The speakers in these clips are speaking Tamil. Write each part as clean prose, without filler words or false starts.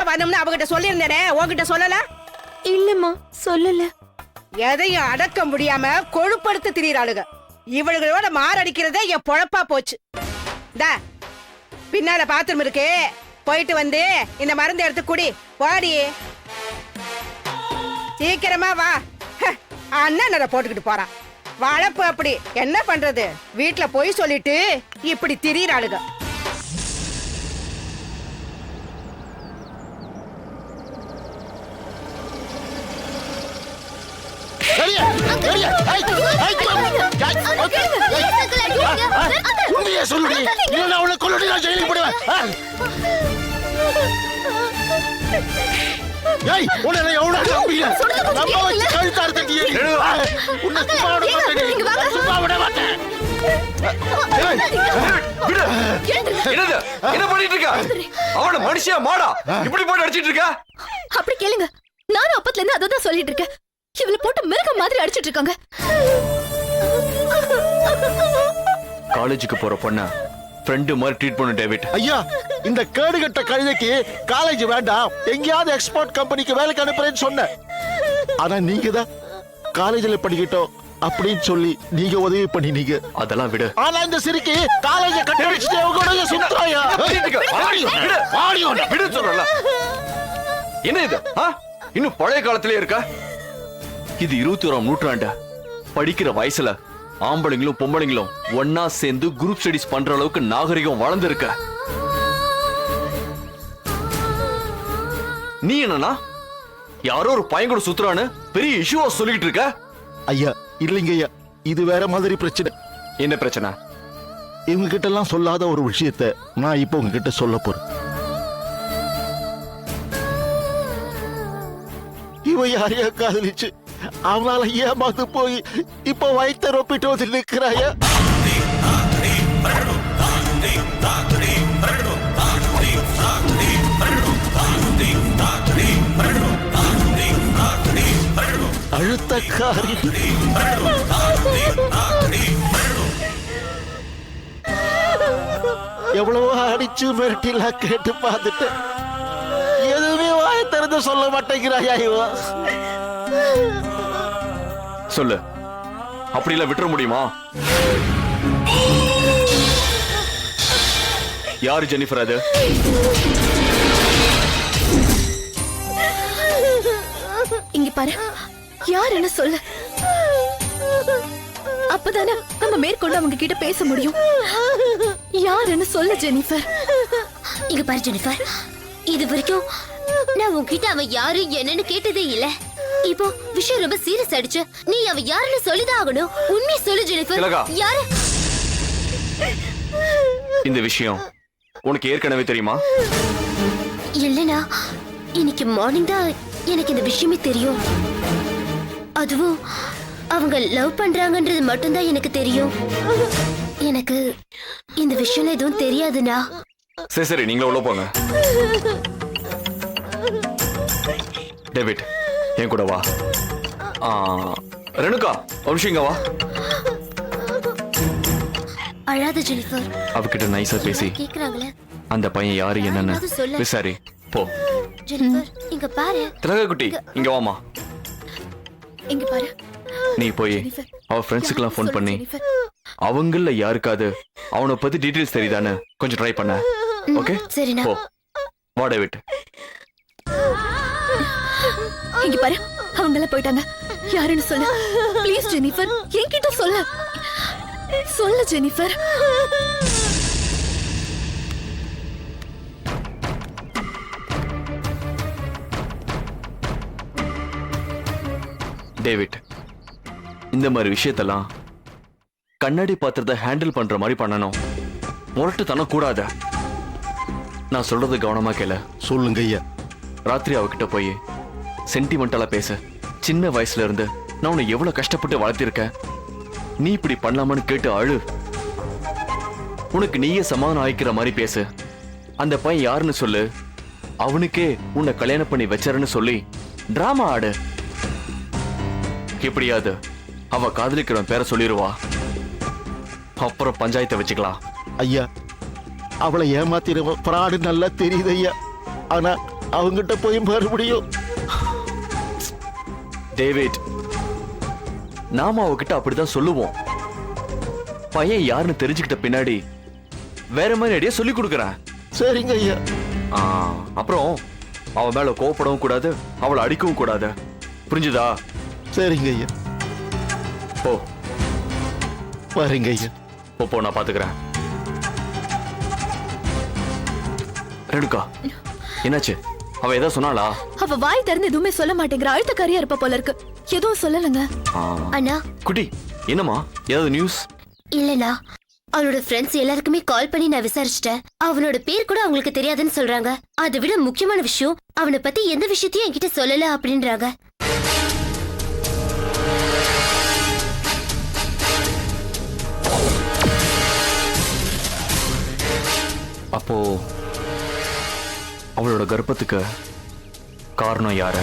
வரணும்னு அவகிட்ட சொல்லியிருந்தேனே, உன்கிட்ட சொல்லல? இல்லம்மா, சொல்லல. எதையும் அடக்க முடியாம கொழுப்படுத்து திரியறாளுங்க. இவளுகளோட மாரடிக்கிறதே என் பொழப்பா போச்சு. பின்னால பாத்ரூம் இருக்கு, போயிட்டு வந்து இந்த மருந்து எடுத்து குடி. வாடி, சீக்கிரமா வா. அண்ணன் போட்டுக்கிட்டு போறான். வளப்பு அப்படி என்ன பண்றது? வீட்டுல போய் சொல்லிட்டு இப்படி திரியறாளுங்க. என்ன பண்ணிட்டு இருக்க? அவன மனுஷியா மாடா இப்படி போட்டு அடிச்சிட்டு இருக்க? அப்படி கேளுங்க, நானும் அப்பத்துல இருந்து அதான் சொல்லிட்டு இருக்கேன். இவளை போட்டு மிருக மாதிரி அடிச்சிட்டு இருக்காங்க. காலேஜுக்கு போற பொண்ண ஃப்ரெண்டு மாதிரி ட்ரீட் பண்ணு டேவிட். ஐயா, இந்த கேடுகட்ட கழுதைக்கு காலேஜ் வேண்டாம், எங்கேயாவது எக்ஸ்போர்ட் கம்பெனிக்கு வேலைக்கு அனுப்புறேன்னு சொன்ன. ஆனா நீங்க தான் காலேஜ்ல படிக்கட்டும் அப்படின்னு சொல்லி நீங்க உதவி பண்ணினீங்க. அதெல்லாம் விடு. ஆனா இந்த சிரிக்கி காலேஜ கட்டடிச்சிட்டு அவங்க சுத்துறாயா? விடு சொல்றல. என்ன இது? இன்னும் பழைய காலத்திலே இருக்க? இது 21ஆம் நூற்றாண்டு. படிக்கிற வயசுல ஆம்பளைங்களும் பொம்பளைங்களும் ஒன்னா சேர்ந்து குரூப் ஸ்டடிஸ் பண்ற அளவுக்கு நாகரிகம் வளர்ந்து இருக்க. நீ என்னன்னா யாரோ ஒரு பையன் கூட சுத்துறான்னு பெரிய இஷ்யூவா சொல்லிட்டு இருக்க? ஐயா இல்லைங்க ஐயா, இது வேற மாதிரி பிரச்சனை. என்ன பிரச்சனை? இவங்க கிட்ட எல்லாம் சொல்லாத ஒரு விஷயத்த நான் இப்போ உங்ககிட்ட சொல்ல போறேன். இவன் யாரையா காதலிச்சு அவனால ஏமாந்து போய் இப்ப வயிற்ற ரொப்பிட்டு வந்து நிற்கிறாயா? அழுத்தக்காரி. எவ்வளவோ அடிச்சு மிரட்டிலாம் கேட்டு பார்த்துட்டு எதுவுமே வாய திறந்து சொல்ல மாட்டேங்கிறாயா இவ? சொல்லு, அப்படிலாம் விட்டுற முடியுமா? யாரு ஜெனிஃபர் அது? இங்க பாரு, யார் என்ன சொல்ல, அப்பதானே நம்ம மேற்கொண்டு அவங்க கிட்ட பேச முடியும். யாருன்னு சொல்ல ஜெனிஃபர். இங்க பாரு ஜெனிஃபர், இது வரைக்கும் நான் உன்கிட்ட அவ யாரு என்னன்னு கேட்டதே இல்ல. இப்போ விஷயம் ரொம்ப சீரியஸ் ஆயிடுச்சு. நீ அவ யாருன்னு சொல்லிதான் ஆகணும். உண்மை சொல்லு ஜெனிஃபர், யாரு? இந்த விஷயம் உனக்கு ஏற்கனவே தெரியுமா? இல்லனா இன்னைக்கு மார்னிங் தான் எனக்கு இந்த விஷயமே தெரியும். அதுவும் அவங்க லவ் பண்றாங்கன்றது மட்டும்தான் எனக்கு தெரியும். எனக்கு இந்த விஷயம் எதுவும் தெரியாதுண்ணா. சரி சரி, நீங்களே உள்ள போங்க. டேவிட், என் கூட வா. ரெணுகா, ஒரு விஷயம் இங்க வா. அழாத ஜெனிஃபர். அவகிட்ட நைஸா பேசி கேக்குறாங்களே அந்த பையன் யாரு என்னன்னு விசாரி. போ. ஜெனிஃபர், இங்க பாரு. திலகா குட்டி, இங்க வாமா. இங்க பாரு, நீ போய் அவ ஃப்ரெண்ட்ஸுக்கெல்லாம் ஃபோன் பண்ணி அவங்கள யாருக்காவது அவனை பத்தி டீடைல்ஸ் தெரியுதான்னு கொஞ்சம் ட்ரை பண்ண. ஓகே சரிண்ணா. போ. வா டேவிட். இங்க பாரு, அவங்க எல்லாம் போயிட்டாங்க. யாருன்னு சொல்லு ப்ளீஸ் ஜெனிஃபர். என்கிட்ட சொல்ல சொல்ல ஜெனிஃபர். டேவிட், இந்த மாதிரி விஷயத்தெல்லாம் கண்ணாடி பாத்திரத்தை ஹேண்டில் பண்ற மாதிரி பண்ணணும். முரட்டுத்தனம் கூடாது. நான் சொல்றது கவனமா கேளு. சொல்லுங்க ஐயா. ராத்திரி அவகிட்ட போய் சென்டிமெண்டலா பேச. சின்ன வயசுல இருந்து நான் உன்னை எவ்வளவு கஷ்டப்பட்டு வளர்த்திருக்கேன். நீ இப்படி பண்ணலாமான்னு கேட்டு அழு. உனக்கு நீயே சமாதானம் ஆயிக்கிற மாதிரி பேசு. அந்த பையன் யாருன்னு சொல்லு. அவனுக்கே உன்னை கல்யாணம் பண்ணி வச்சாருன்னு சொல்லி டிராமா ஆடு. எப்படியாது அவ காதலிக்கிறவன் பேரை சொல்லிடுவா. அப்புறம் பஞ்சாயத்தை வச்சுக்கலாம். ஐயா, அவளை ஏமாத்தின பிராடு நல்லா தெரியுது ஐயா. ஆனா அவங்கிட்ட போய் மறுபடியும் டேவிட், நாம அவகிட்ட அப்படிதான் சொல்லுவோம். பையன் யாருன்னு தெரிஞ்சுக்கிட்ட பின்னாடி வேற மாதிரி ஐடியா சொல்லி கொடுக்கறேன். சரிங்க ஐயா. அப்புறம் அவ மேல கோவப்படவும் கூடாது, அவளை அடிக்கவும் கூடாது. புரிஞ்சுதா? சரிங்க ஐயா. போ வரேங்க ஐயா. போ, நான் பாத்துக்கிறேன். ரேணுகா, என்னாச்சு? அவ ஏதோ சொன்னாளா? அவ வாய் திறந்து எதுவுமே சொல்ல மாட்டேங்கிற, அழுத்தக்காரியா இருப்ப போல இருக்கு. எதுவும் சொல்லலங்க. அண்ணா. குட்டி, என்னம்மா, ஏதாவது நியூஸ்? இல்லண்ணா, அவளோட ஃப்ரெண்ட்ஸ் எல்லாருக்குமே கால் பண்ணி நான் விசாரிச்சிட்டேன். அவனோட பேர் கூட அவங்களுக்கு தெரியாதுன்னு சொல்றாங்க. அதை விட முக்கியமான விஷயம், அவனை பத்தி எந்த விஷயத்தையும் என்கிட்ட சொல்லல அப்படின்றாங்க. அப்போ அவளோட கர்ப்பத்துக்கு காரணம் யாரு?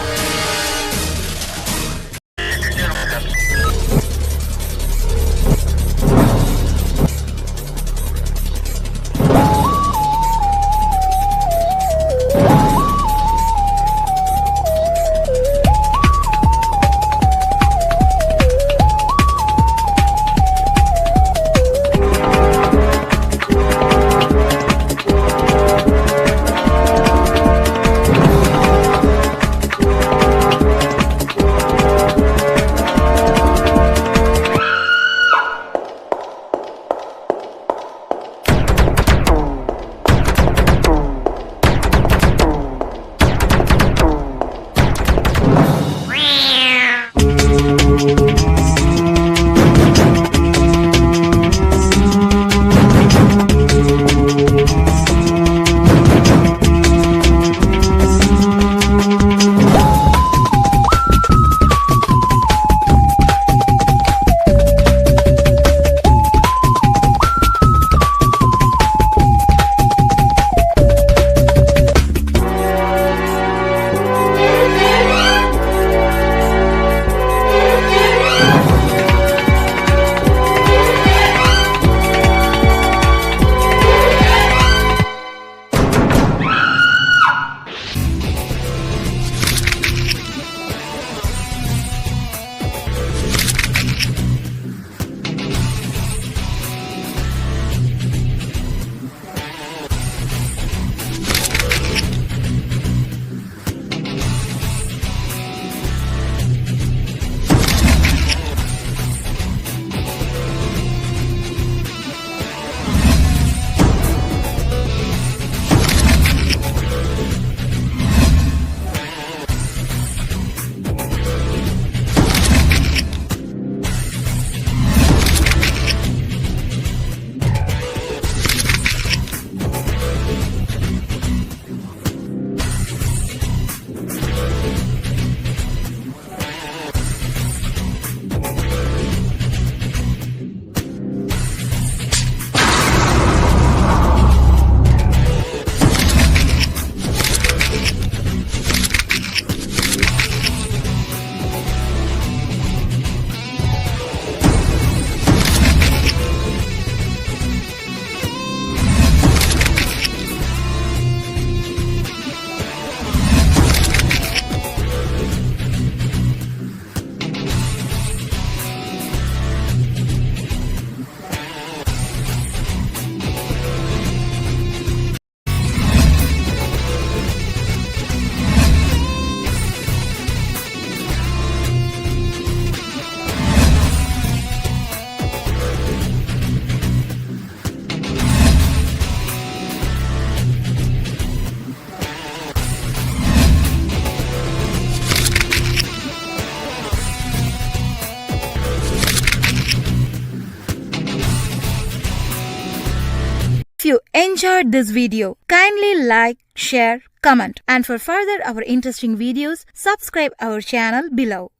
If you enjoyed this video, kindly like, share, comment, and for further our interesting videos, subscribe our channel below.